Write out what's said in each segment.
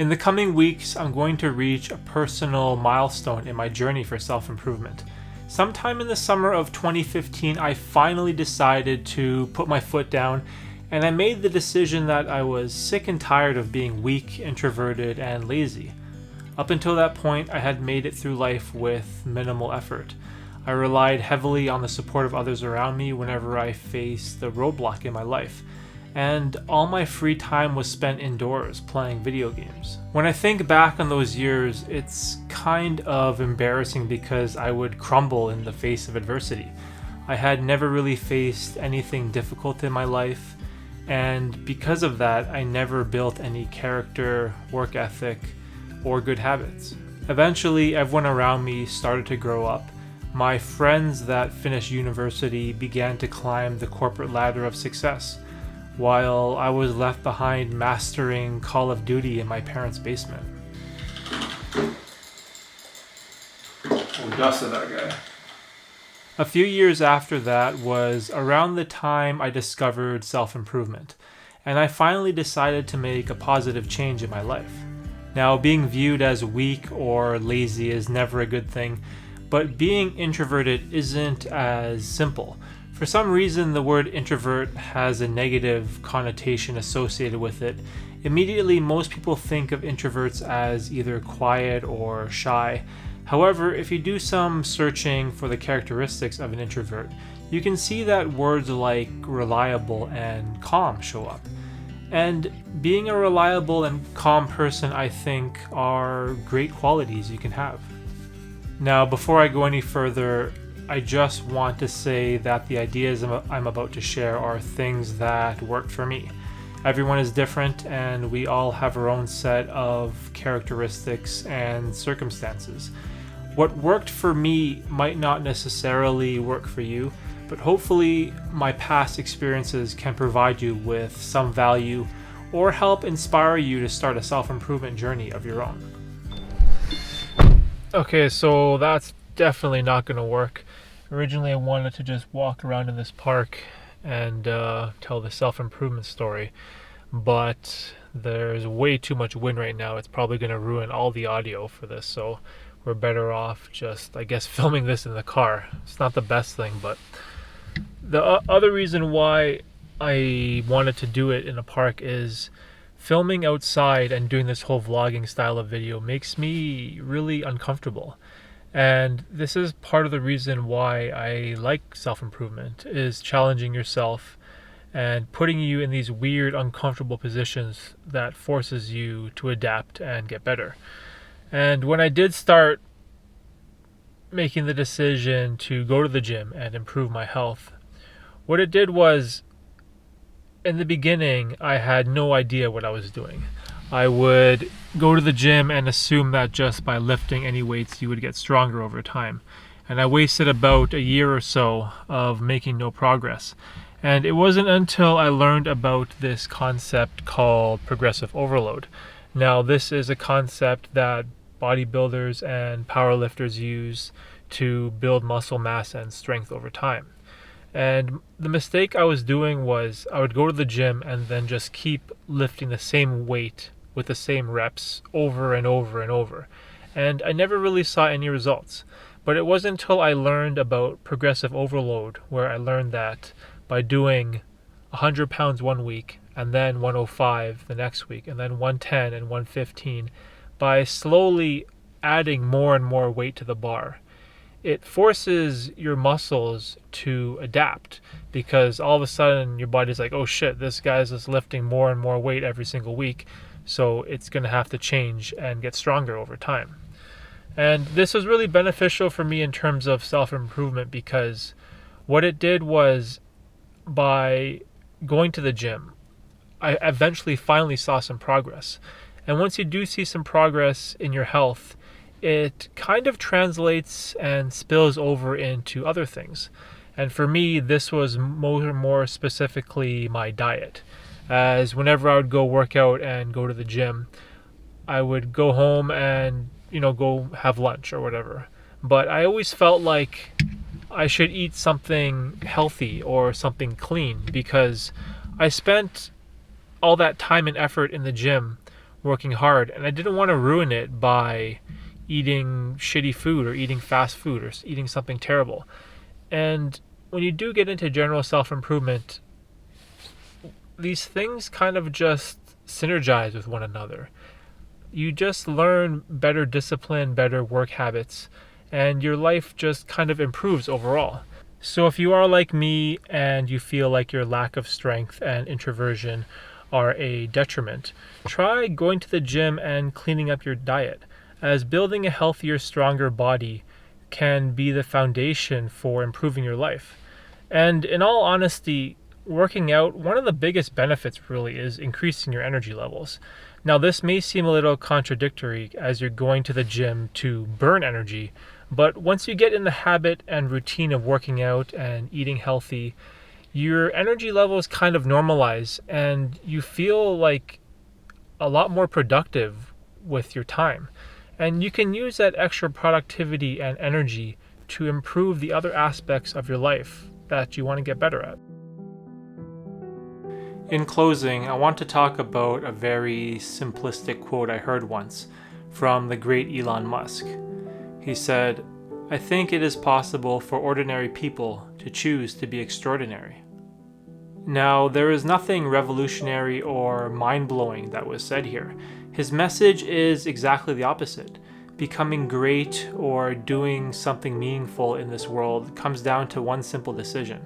In the coming weeks, I'm going to reach a personal milestone in my journey for self-improvement. Sometime in the summer of 2015, I finally decided to put my foot down, and I made the decision that I was sick and tired of being weak, introverted, and lazy. Up until that point, I had made it through life with minimal effort. I relied heavily on the support of others around me whenever I faced the roadblock in my life, and all my free time was spent indoors playing video games. When I think back on those years, it's kind of embarrassing because I would crumble in the face of adversity. I had never really faced anything difficult in my life, and because of that, I never built any character, work ethic, or good habits. Eventually, everyone around me started to grow up. My friends that finished university began to climb the corporate ladder of success, while I was left behind mastering Call of Duty in my parents' basement. We dusted that guy. A few years after that was around the time I discovered self-improvement, and I finally decided to make a positive change in my life. Now, being viewed as weak or lazy is never a good thing, but being introverted isn't as simple. For some reason, the word introvert has a negative connotation associated with it. Immediately, most people think of introverts as either quiet or shy. However, if you do some searching for the characteristics of an introvert, you can see that words like reliable and calm show up. And being a reliable and calm person, I think, are great qualities you can have. Now, before I go any further, I just want to say that the ideas I'm about to share are things that worked for me. Everyone is different, and we all have our own set of characteristics and circumstances. What worked for me might not necessarily work for you, but hopefully my past experiences can provide you with some value or help inspire you to start a self-improvement journey of your own. Okay, so that's definitely not going to work. Originally, I wanted to just walk around in this park and tell the self-improvement story, but there's way too much wind right now. It's probably going to ruin all the audio for this, so we're better off just, I guess, filming this in the car. It's not the best thing, but the other reason why I wanted to do it in a park is filming outside and doing this whole vlogging style of video makes me really uncomfortable. And this is part of the reason why I like self-improvement, is challenging yourself and putting you in these weird, uncomfortable positions that forces you to adapt and get better. And when I did start making the decision to go to the gym and improve my health, what it did was, in the beginning, I had no idea what I was doing. I would go to the gym and assume that just by lifting any weights you would get stronger over time. And I wasted about a year or so of making no progress. And it wasn't until I learned about this concept called progressive overload. Now, this is a concept that bodybuilders and powerlifters use to build muscle mass and strength over time. And the mistake I was doing was I would go to the gym and then just keep lifting the same weight with the same reps over and over and over. And I never really saw any results. But it wasn't until I learned about progressive overload where I learned that by doing 100 pounds one week and then 105 the next week and then 110 and 115, by slowly adding more and more weight to the bar, it forces your muscles to adapt, because all of a sudden your body's like, oh shit, this guy's just lifting more and more weight every single week, so it's going to have to change and get stronger over time. And this was really beneficial for me in terms of self-improvement, because what it did was, by going to the gym, I eventually finally saw some progress. And once you do see some progress in your health, it kind of translates and spills over into other things. And for me, this was more specifically my diet. As whenever I would go work out and go to the gym, I would go home and, go have lunch or whatever. But I always felt like I should eat something healthy or something clean, because I spent all that time and effort in the gym working hard, and I didn't want to ruin it by eating shitty food or eating fast food or eating something terrible. And when you do get into general self-improvement, these things kind of just synergize with one another. You just learn better discipline, better work habits, and your life just kind of improves overall. So if you are like me and you feel like your lack of strength and introversion are a detriment, try going to the gym and cleaning up your diet, as building a healthier, stronger body can be the foundation for improving your life. And in all honesty, working out, one of the biggest benefits really is increasing your energy levels. Now, this may seem a little contradictory as you're going to the gym to burn energy, but once you get in the habit and routine of working out and eating healthy, your energy levels kind of normalize and you feel like a lot more productive with your time. And you can use that extra productivity and energy to improve the other aspects of your life that you want to get better at. In closing, I want to talk about a very simplistic quote I heard once from the great Elon Musk. He said, "I think it is possible for ordinary people to choose to be extraordinary." Now, there is nothing revolutionary or mind-blowing that was said here. His message is exactly the opposite. Becoming great or doing something meaningful in this world comes down to one simple decision.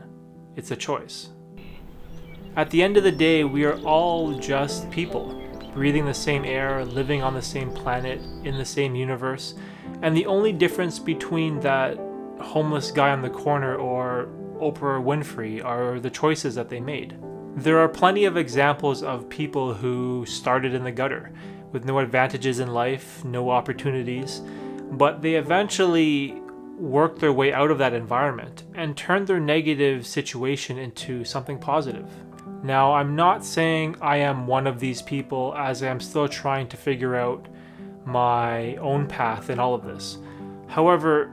It's a choice. At the end of the day, we are all just people, breathing the same air, living on the same planet, in the same universe, and the only difference between that homeless guy on the corner or Oprah Winfrey are the choices that they made. There are plenty of examples of people who started in the gutter, with no advantages in life, no opportunities, but they eventually worked their way out of that environment and turned their negative situation into something positive. Now, I'm not saying I am one of these people, as I am still trying to figure out my own path in all of this. However,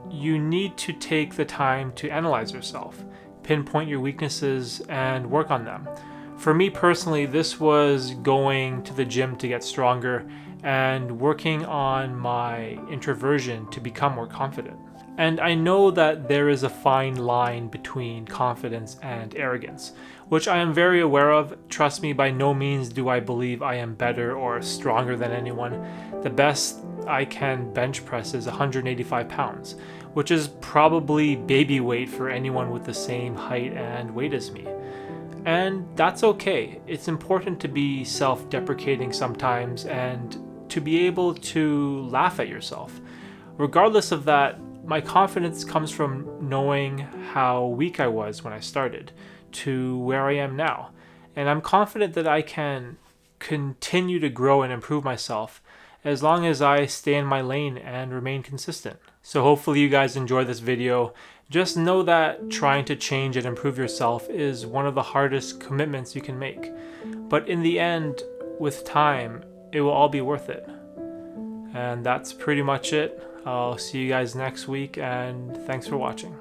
you need to take the time to analyze yourself, pinpoint your weaknesses, and work on them. For me personally, this was going to the gym to get stronger and working on my introversion to become more confident. And I know that there is a fine line between confidence and arrogance, which I am very aware of. Trust me, by no means do I believe I am better or stronger than anyone. The best I can bench press is 185 pounds, which is probably baby weight for anyone with the same height and weight as me. And that's okay. It's important to be self-deprecating sometimes and to be able to laugh at yourself. Regardless of that, my confidence comes from knowing how weak I was when I started to where I am now. And I'm confident that I can continue to grow and improve myself as long as I stay in my lane and remain consistent. So hopefully you guys enjoy this video. Just know that trying to change and improve yourself is one of the hardest commitments you can make. But in the end, with time, it will all be worth it. And that's pretty much it. I'll see you guys next week, and thanks for watching.